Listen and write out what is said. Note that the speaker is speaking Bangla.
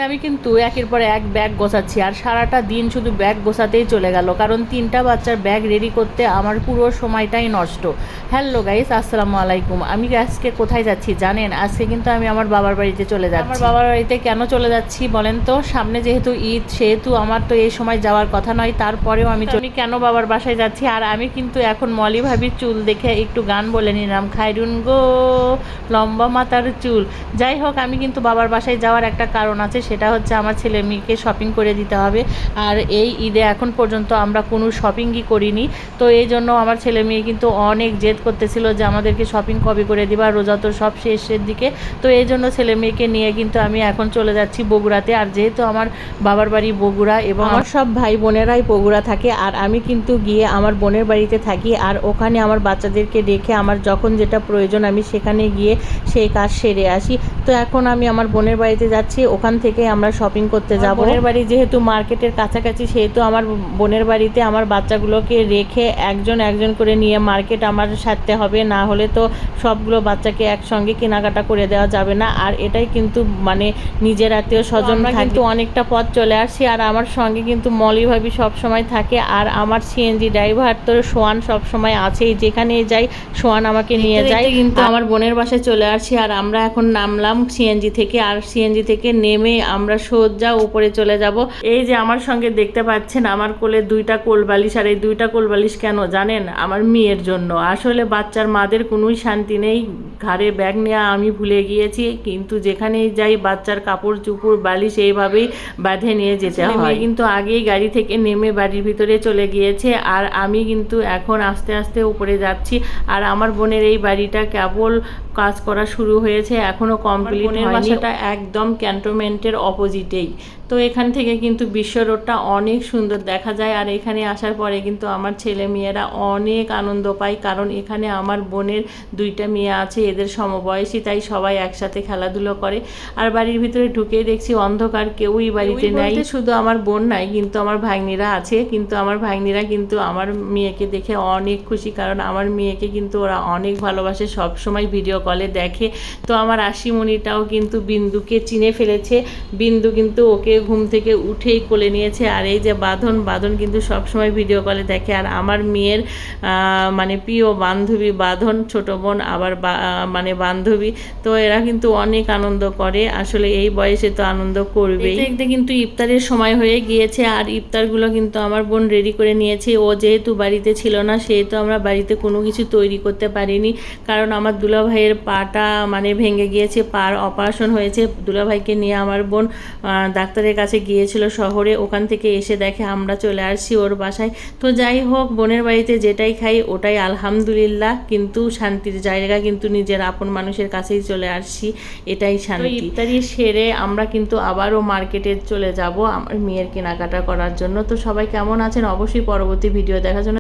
আমি কিন্তু একের পর এক ব্যাগ গোছাচ্ছি আর সারাটা দিন শুধু ব্যাগ গোছাতেই চলে গেল, কারণ 3টা বাচ্চার ব্যাগ রেডি করতে আমার পুরো সময়টাই নষ্ট। হ্যালো গাইস, আসসালামু আলাইকুম। আমি আজকে কোথায় যাচ্ছি জানেন? আজকে কিন্তু আমি আমার বাবার বাড়িতে চলে যাচ্ছি। আমার বাবার বাড়িতে কেন চলে যাচ্ছি বলেন তো? সামনে যেহেতু ঈদ, সেহেতু আমার তো এই সময় যাওয়ার কথা নয়, তারপরেও আমি কেন বাবার বাসায় যাচ্ছি। আর আমি কিন্তু এখন মলি ভাবির চুল দেখে একটু গান বলে নিলাম, খাইরুন গো লম্বা মাথার চুল। যাই হোক, আমি কিন্তু বাবার বাসায় যাওয়ার একটা কারণ আছে, সেটা হচ্ছে আমার ছেলে মেয়েকে শপিং করে দিতে হবে। আর এই ঈদে এখন পর্যন্ত আমরা কোনো শপিংই করিনি, তো এই জন্য আমার ছেলে মেয়ে কিন্তু অনেক জেদ করতেছিল যে আমাদেরকে শপিং কবে করে দিবা, রোজা তো সব শেষের দিকে। তো এই জন্য ছেলে মেয়েকে নিয়ে কিন্তু আমি এখন চলে যাচ্ছি বগুড়াতে। আর যেহেতু আমার বাবার বাড়ি বগুড়া এবং আমার সব ভাই বোনেরাই বগুড়া থাকে, আর আমি কিন্তু গিয়ে আমার বোনের বাড়িতে থাকি, আর ওখানে আমার বাচ্চাদেরকে রেখে আমার যখন যেটা প্রয়োজন আমি সেখানে গিয়ে সেই কাজ সেরে আসি। তো এখন আমি আমার বোনের বাড়িতে যাচ্ছি, ওখান থেকে আমরা শপিং করতে যাব। বোনের বাড়ি যেহেতু মার্কেটের কাছাকাছি, সেহেতু আমার বোনের বাড়িতে আমার বাচ্চাগুলোকে রেখে একজন একজন করে নিয়ে মার্কেট আমার সারতে হবে, না হলে তো সবগুলো বাচ্চাকে একসঙ্গে কেনাকাটা করে দেওয়া যাবে না। আর এটাই কিন্তু মানে নিজের আত্মীয় স্বজন কিন্তু অনেকটা পথ চলে আসছি। আর আমার সঙ্গে কিন্তু মলি ভাবি সব সময় থাকে, আর আমার সিএনজি ড্রাইভার তো সোয়ান সব সময় আছেই, যেখানে যাই সোয়ান আমাকে নিয়ে যায়। কিন্তু আমার বোনের বাসায় চলে আসছি, আর আমরা এখন নামলাম সিএনজি থেকে, আর সিএনজি থেকে নেমে আমরা সোজা উপরে চলে যাব। এই যে আমার সঙ্গে দেখতে পাচ্ছেন আমার কোলে 2টা কোলবালিশ, আর এই 2টা কোলবালিশ কেন জানেন? আমার মেয়ের জন্য। আসলে বাচ্চার মাদের কোনোই শান্তি নেই, ঘাড়ে ব্যাগ নেওয়া আমি ভুলে গিয়েছি, কিন্তু যেখানেই যাই বাচ্চার কাপড় চুপড় বালিশ এইভাবেই বাঁধে নিয়ে যেতে হয়। কিন্তু আগেই গাড়ি থেকে নেমে বাড়ির ভিতরে চলে গিয়েছে, আর আমি কিন্তু এখন আস্তে আস্তে উপরে যাচ্ছি। আর আমার বোনের এই বাড়িটা কেবল কাজ করা শুরু হয়েছে, এখনও কমপ্লিট হয়নি। বাসাটা একদম ক্যান্টনমেন্টের অপোজিটেই, তো এখান থেকে কিন্তু বিশ্ব রোডটা অনেক সুন্দর দেখা যায়। আর এখানে আসার পরে কিন্তু আমার ছেলে মেয়েরা অনেক আনন্দ পায়, কারণ এখানে আমার বোনের 2টা মেয়ে আছে, এদের সমবয়সী, তাই সবাই একসাথে খেলাধুলো করে। আর বাড়ির ভিতরে ঢুকেই দেখছি অন্ধকার, কেউই বাড়িতে নাই। শুধু আমার বোন নাই, কিন্তু আমার ভাগ্নিরা আছে, কিন্তু আমার ভাগ্নিরা কিন্তু আমার মেয়েকে দেখে অনেক খুশি, কারণ আমার মেয়েকে কিন্তু ওরা অনেক ভালোবাসে, সব সময় ভিডিও কলে দেখে। তো আমার আশিমণিটাও কিন্তু বিন্দুকে চিনে ফেলেছে, বিন্দু কিন্তু ওকে ঘুম থেকে উঠেই কোলে নিয়েছে। আর এই যে বাঁধন কিন্তু সবসময় ভিডিও কলে দেখে। আর আমার মেয়ের মানে প্রিয় বান্ধবী বাঁধন, ছোট বোন আবার মানে বান্ধবী, তো এরা কিন্তু অনেক আনন্দ করে। আসলে এই বয়সে তো আনন্দ করবে। দেখতে কিন্তু ইফতারের সময় হয়ে গিয়েছে, আর ইফতারগুলো কিন্তু আমার বোন রেডি করে নিয়েছে। ও যেহেতু বাড়িতে ছিল না, সেহেতু আমরা বাড়িতে কোনো কিছু তৈরি করতে পারিনি, কারণ আমার দুলাভাইয়ের পাটা মানে ভেঙে গিয়েছে, পার অপারেশন হয়েছে। দুলাভাইকে নিয়ে আমার বোন ডাক্তারের কাছে গিয়েছিল শহরে, ওখান থেকে এসে দেখে আমরা চলে আসছি ওর বাসায়। তো যাই হোক, বোনের বাড়িতে যেটাই খাই ওটাই আলহামদুলিল্লাহ, কিন্তু শান্তির জায়গা কিন্তু নিজের আপন মানুষের কাছেই চলে আসছি, এটাই শান্তি। ইফতারি সেরে আমরা কিন্তু আবারও মার্কেটে চলে যাব আমার মেয়ের কেনাকাটা করার জন্য। তো সবাই কেমন আছেন? অবশ্যই পরবর্তী ভিডিও দেখার জন্য